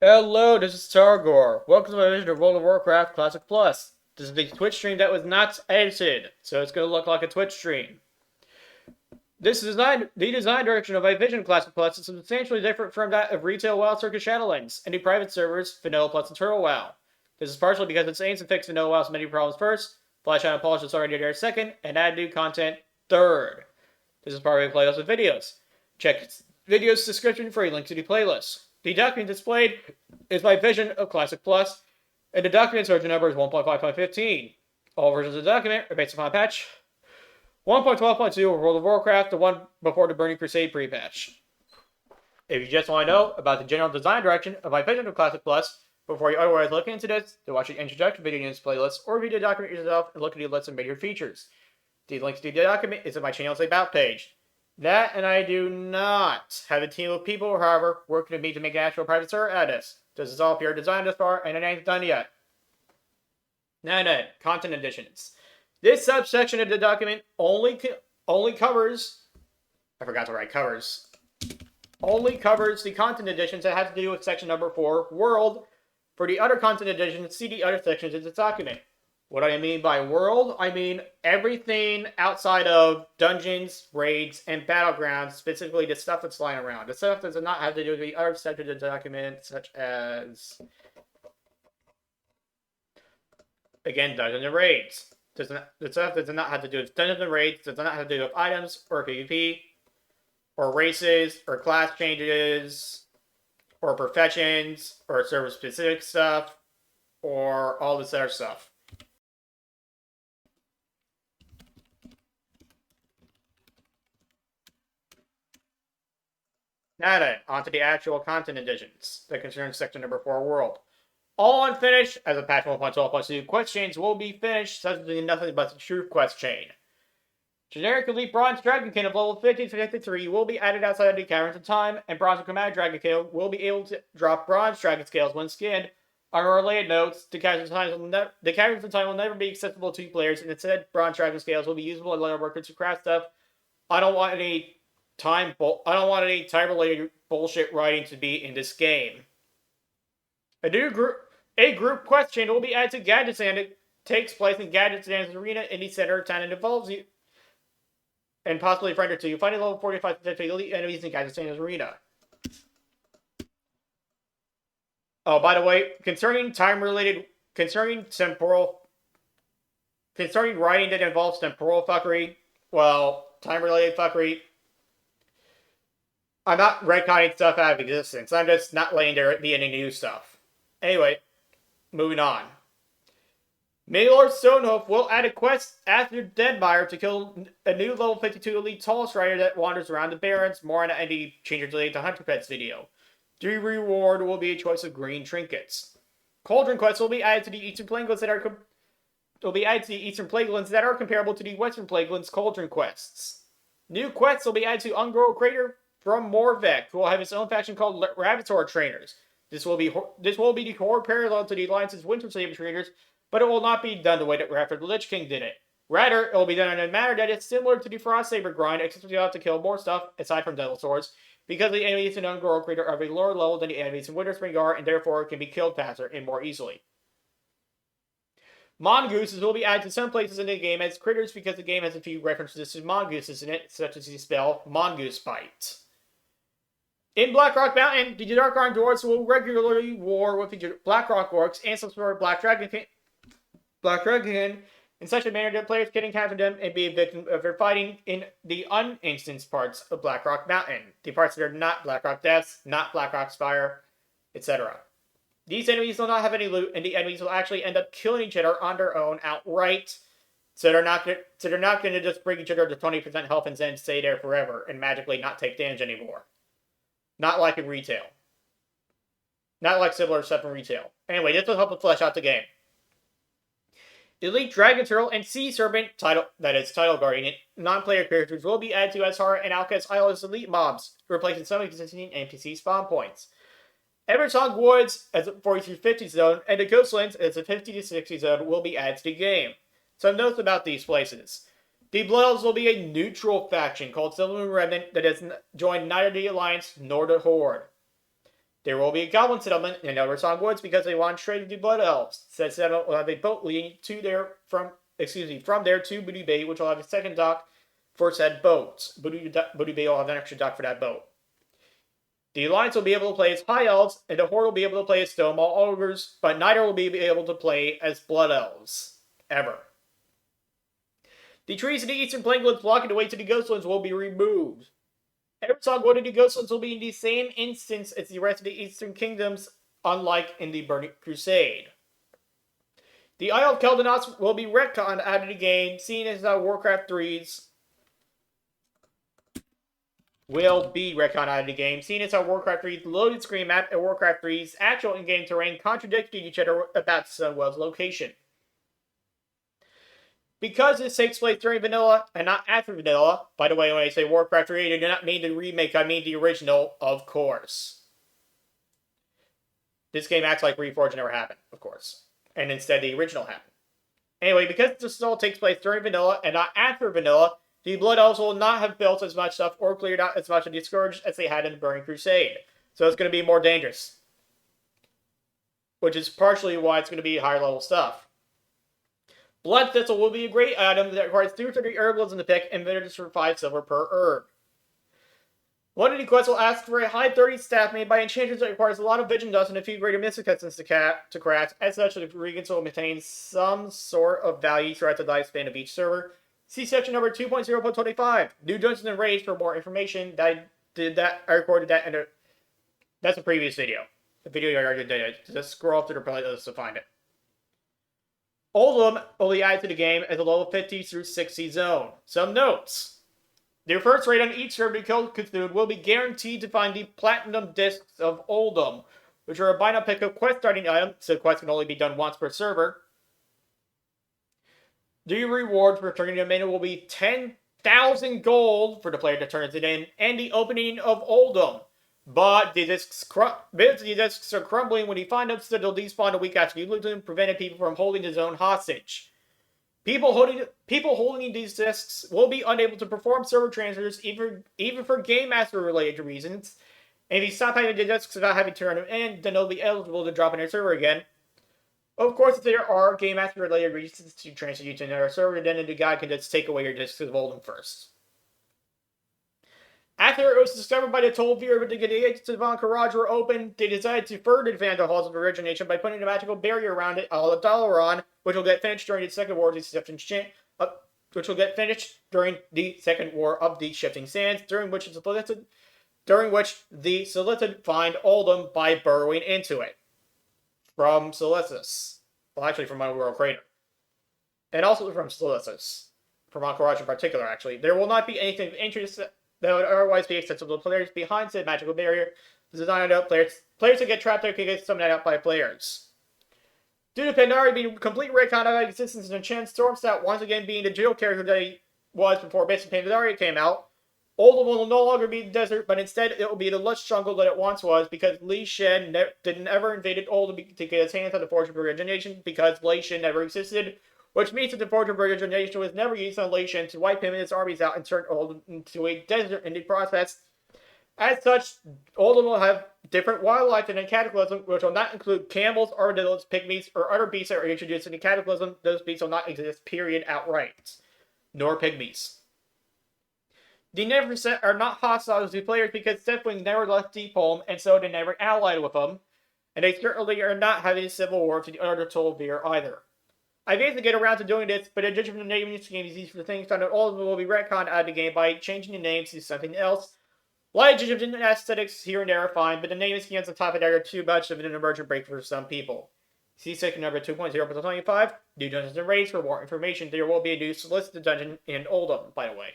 Hello, this is Targor. Welcome to my vision of World of Warcraft Classic Plus. This is the Twitch stream that was not edited, so it's going to look like a Twitch stream. The design direction of my vision of Classic Plus is substantially different from that of retail WoW Circus Shadowlands and the private servers Vanilla Plus and Turtle WoW. This is partially because it aims to fix Vanilla WoW's many problems first, flash out and polish its already there second, and add new content third. This is part of a playlist of videos. Check video's description for a link to the playlist. The document displayed is my vision of Classic Plus, and the document's version number is 1.5.15. All versions of the document are based upon patch 1.12.2 of World of Warcraft, the one before the Burning Crusade pre-patch. If you just want to know about the general design direction of my vision of Classic Plus, before you otherwise look into this, to watch the introduction video in this playlist, or read the document yourself and look at the list of major features. The link to the document is in my channel's About page. That and I do not have a team of people, however, working with me to make an actual private server out of this. This is all pure design thus far, and it ain't done yet. Now then, content additions. This subsection of the document only covers... I forgot to write covers. Only covers the content additions that have to do with section number 4, World. For the other content additions, see the other sections of this document. What I mean by world, I mean everything outside of dungeons, raids, and battlegrounds, specifically the stuff that's lying around. The stuff that does not have to do with the other sections of the document, such as, again, dungeons and raids. The stuff that does not have to do with dungeons and raids, does not have to do with items, or PvP, or races, or class changes, or professions, or server-specific stuff, or all this other stuff. Now then, onto the actual content additions that concern section number 4, World. All unfinished, as of patch 1.12.2, quest chains will be finished, such as nothing but the Truth quest chain. Generic Elite Bronze Dragonkin of level 50 to 53 will be added outside of the Caverns of Time, and Bronze and Chromatic Dragonkin will be able to drop Bronze Dragon Scales when skinned. On related notes, the Caverns of Time will never be accessible to players, and instead, Bronze Dragon Scales will be usable as leather workers to craft stuff. I don't want any time-related bullshit writing to be in this game. A group quest chain will be added to Gadget Stand. It takes place in Gadget Stand's arena in the center of town and involves you, and possibly a friend or two. You find a level 45 to 50 elite enemies in Gadget Stand's arena. Oh, by the way, concerning writing that involves temporal fuckery, well, time-related fuckery, I'm not retconning stuff out of existence. I'm just not letting there be any new stuff. Anyway, moving on. Maylord Stonehoof will add a quest after Deadmire to kill a new level 52 elite tall strider that wanders around the Barrens, more on any changes related to Hunter Pets video. The reward will be a choice of green trinkets. Cauldron quests will be added to the Eastern Plaguelands that are comparable to the Western Plaguelands Cauldron quests. New quests will be added to Ungrow Crater from Morvek, who will have his own faction called Ravitour Trainers. This will be the Horde parallel to the Alliance's Winter Saber Trainers, but it will not be done the way that Raptor the Lich King did it. Rather, it will be done in a manner that is similar to the Frost Saber grind, except you have to kill more stuff, aside from Devil Swords, because the enemies in Ungrow Crater are of a lower level than the enemies in Winterspring are, and therefore can be killed faster and more easily. Mongooses will be added to some places in the game as critters because the game has a few references to mongooses in it, such as the spell Mongoose Bite. In Blackrock Mountain, the Dark Armed Dwarves will regularly war with the Blackrock Orcs and some sort of Black Dragonkin in such a manner that players can encounter them and be a victim of their fighting in the uninstanced parts of Blackrock Mountain. The parts that are not Blackrock Depths, not Blackrock Spire, etc. These enemies will not have any loot, and the enemies will actually end up killing each other on their own outright. So they're not going to just bring each other to 20% health and then stay there forever and magically not take damage anymore. Not like in retail. Not like similar stuff in retail. Anyway, this will help to flesh out the game. Elite Dragon Turtle and Sea Serpent, Title Guardian, non-player characters will be added to Azhar and Alcat's Isle as elite mobs, replacing some existing NPC spawn points. Eversong Woods as a 40 to 50 zone, and the Coastlands as a 50 to 60 zone will be added to the game. Some notes about these places. The Blood Elves will be a neutral faction called Silvermoon Remnant that has joined neither the Alliance nor the Horde. There will be a goblin settlement in Eldersong Woods because they want to trade with the Blood Elves. Said settlement will have a boat leading from there to Booty Bay, which will have a second dock for said boat. Booty Bay will have an extra dock for that boat. The Alliance will be able to play as High Elves, and the Horde will be able to play as Stonewall Ogres, but neither will be able to play as Blood Elves. Ever. The trees in the Eastern Plainlands blocking the way to the Ghostlands will be removed. Eversong Wood and the Ghostlands will be in the same instance as the rest of the Eastern Kingdoms, unlike in the Burning Crusade. The Isle of Keldanos will be retconned out of the game, seeing as how Warcraft 3's Warcraft 3's loaded screen map and Warcraft 3's actual in-game terrain contradicted each other about Sunwell's location. Because this takes place during vanilla and not after vanilla, by the way, when I say Warcraft 3, I do not mean the remake, I mean the original, of course. This game acts like Reforged never happened, of course. And instead the original happened. Anyway, because this all takes place during vanilla and not after vanilla, the Blood Elves will not have built as much stuff or cleared out as much of the Scourge as they had in the Burning Crusade. So it's going to be more dangerous. Which is partially why it's going to be higher level stuff. Blood Thistle will be a great item that requires 230 herbals in the pick and visitors for 5 silver per herb. One of the quests will ask for a high 30 staff made by enchanters that requires a lot of Vision Dust and a few greater Mystic Essence to craft. As such, the Regents will maintain some sort of value throughout the lifespan of each server. See section number 2.0.25. New Dungeons and Raids for more information. I recorded that in that's a previous video. The video I already did. Just scroll up to the playlist to find it. Oldham will be added to the game as a level 50 through 60 zone. Some notes. Their first raid on each server to kill Cthulhu will be guaranteed to find the Platinum Discs of Oldham, which are a buy now pick up quest starting item, so quests can only be done once per server. The reward for turning them in will be 10,000 gold for the player that turns it in, and the opening of Oldham. But the discs are crumbling when you find them, so they'll despawn a week after you lose them, preventing people from holding the zone hostage. People holding these discs will be unable to perform server transfers, even for Game Master related reasons. And if you stop having the discs without having to turn them in, then they'll be eligible to drop in your server again. Of course, if there are Game Master related reasons to transfer you to another server, then the guy can just take away your discs of Oldham first. After it was discovered by the Tol'vir that the gates to Von Karaj were open, they decided to further advance the Halls of Origination by putting a magical barrier around it, a la Dalaran, which will get finished during the Second War of the Shifting Sands, during which the Solicited find Oldham by burrowing into it. From Solicis. Well, actually from Underworld Crater. And also from Solicis. From Von Karaj in particular, actually. There will not be anything of interest that would otherwise be accessible to players behind said magical barrier. Designed out players that get trapped there can get summoned out by players. Due to Pandari being completely retconned out of existence and Chen Stormstout once again being the jail character that he was before Basic Pandari came out, Oldham will no longer be the desert, but instead it will be the lush jungle that it once was because Li Shen didn't ever invaded Oldham to get his hands on the Forge of Origination because Li Shen never existed, which means that the Forge of Origination was never used on Li Shen to wipe him and his armies out and turn Oldham into a desert in the process. As such, Oldham will have different wildlife in the Cataclysm, which will not include camels, armadillos, pygmies, or other beasts that are introduced in the Cataclysm. Those beasts will not exist, period, outright. Nor pygmies. The Neverset are not hostile to players because Deathwing never left Deep Home, and so they never allied with them. And they certainly are not having a civil war to the other Tol'vir either. I basically get around to doing this, but in addition to the naming this game is easy for the things found that all of them will be retconned out of the game by changing the names to something else. Light Egyptian aesthetics here and there are fine, but the name is on top of that are too much of an emergent break for some people. See section number 2.0.25, New Dungeons and Raids for more information. There will be a new solicited dungeon in Oldham, by the way.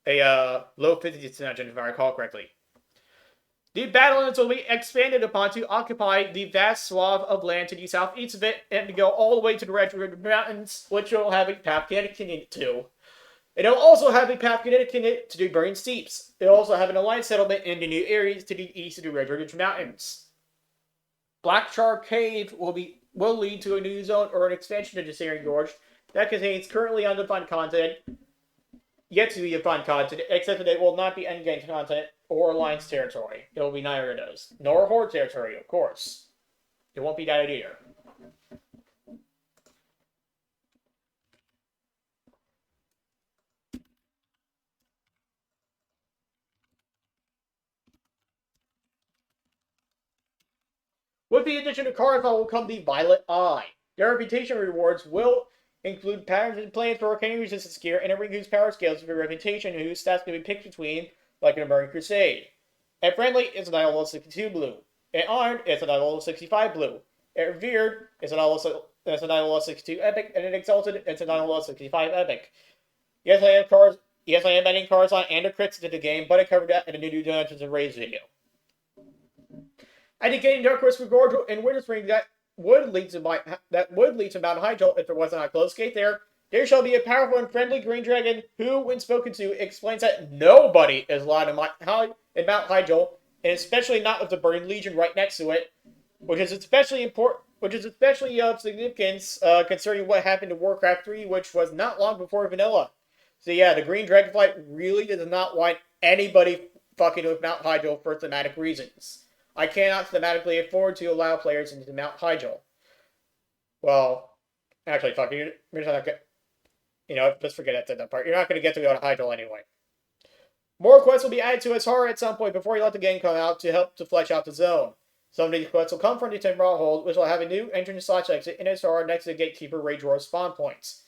A low 50s dungeon, if I recall correctly. The battlelands will be expanded upon to occupy the vast swath of land to the southeast of it and to go all the way to the Red River Mountains, which will have a path connecting it to. It will also have a path connecting it to the Burning Steeps. It will also have an alliance settlement in the new areas to the east of the Red River Mountains. Blackchar Cave will lead to a new zone or an expansion of the Searing Gorge that contains currently undefined content, yet to be defined content, except that it will not be endgame content or Alliance territory. It will be neither of those. Nor Horde territory, of course. It won't be that either. With the addition of cards will come the Violet Eye. Their reputation rewards will include patterns and plans for arcane resistance gear, and it includes power scales with your reputation, whose stats can be picked between, like in a Burning Crusade. At friendly, it's an level 62 blue. At armed, it's an level 65 blue. At revered, it's an level 62 epic, and at exalted, it's an level 65 epic. Yes, I have cards. Yes, I am adding cards on and a crits to the game, but I covered that in a new Dungeons and Raids video. Indicating Dark Horse Regard and Winter Spring that would lead to Mount Hyjal if there wasn't a close gate there. There shall be a powerful and friendly green dragon who, when spoken to, explains that nobody is allowed in Mount Hyjal, and especially not with the Burning Legion right next to it, which is especially important. Which is especially of significance concerning what happened to Warcraft 3, which was not long before vanilla. So yeah, the Green Dragonflight really does not want anybody fucking with Mount Hyjal for thematic reasons. I cannot thematically afford to allow players into Mount Hyjal. Well, actually, fuck you. Just forget that part. You're not going to get to go to Hyjal anyway. More quests will be added to its horror at some point before you let the game come out to help to flesh out the zone. Some of these quests will come from the Temporal Hold, which will have a new entrance/exit in its horror next to the Gatekeeper Rage Roar spawn points.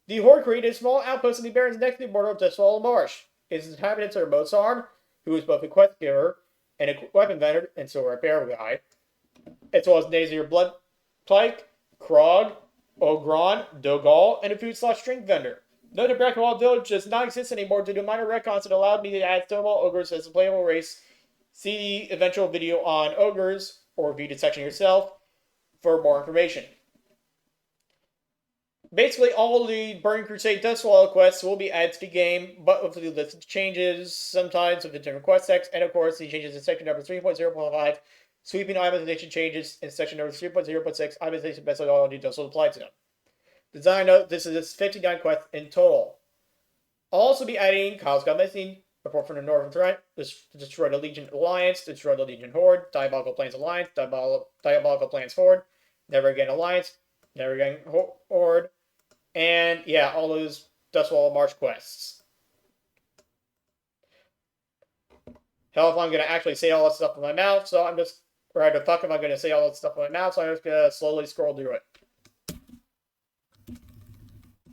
The Horde created a small outpost in the Barrens next to the border of Dustfall Marsh. Its inhabitants are Mozarn, who is both a quest giver and a weapon vendor, and so a bear guy, as well as Nazir Bloodpike, Krog, Ogron, Dogal, and a food/drink vendor. Note that Brackwall Village does not exist anymore due to minor retcons that allowed me to add Stonewall Ogres as a playable race. See the eventual video on Ogres, or view the section yourself, for more information. Basically, all the Burning Crusade Dustwall quests will be added to the game, but with the list of changes, sometimes with the different quest text, and of course, the changes in section number 3.0.5, sweeping itemization changes in section number 3.0.6, itemization methodology does not apply to them. Design note, this is 59 quests in total. I'll also be adding Kyle's Got Missing, Report from the Northern Threat, Destroy the Legion Alliance, Destroy the Legion Horde, Diabolical Plans Alliance, Diabolical Plans Horde, Never Again Alliance, Never Again Horde, and yeah, all those Dustwall March quests. Hell, if I'm going to actually say all that stuff with my mouth, so I'm just, or the fuck am I going to say all that stuff with my mouth, so I'm just going to slowly scroll through it.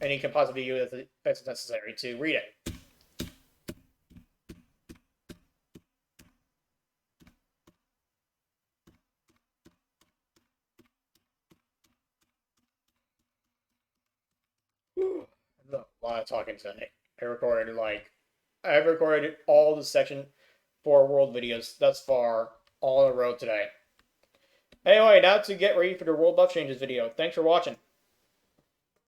And you can possibly use it if it's necessary to read it. A lot of talking today. I've recorded all the Section 4 World videos thus far, all in a row today. Anyway, now to get ready for the World Buff Changes video. Thanks for watching.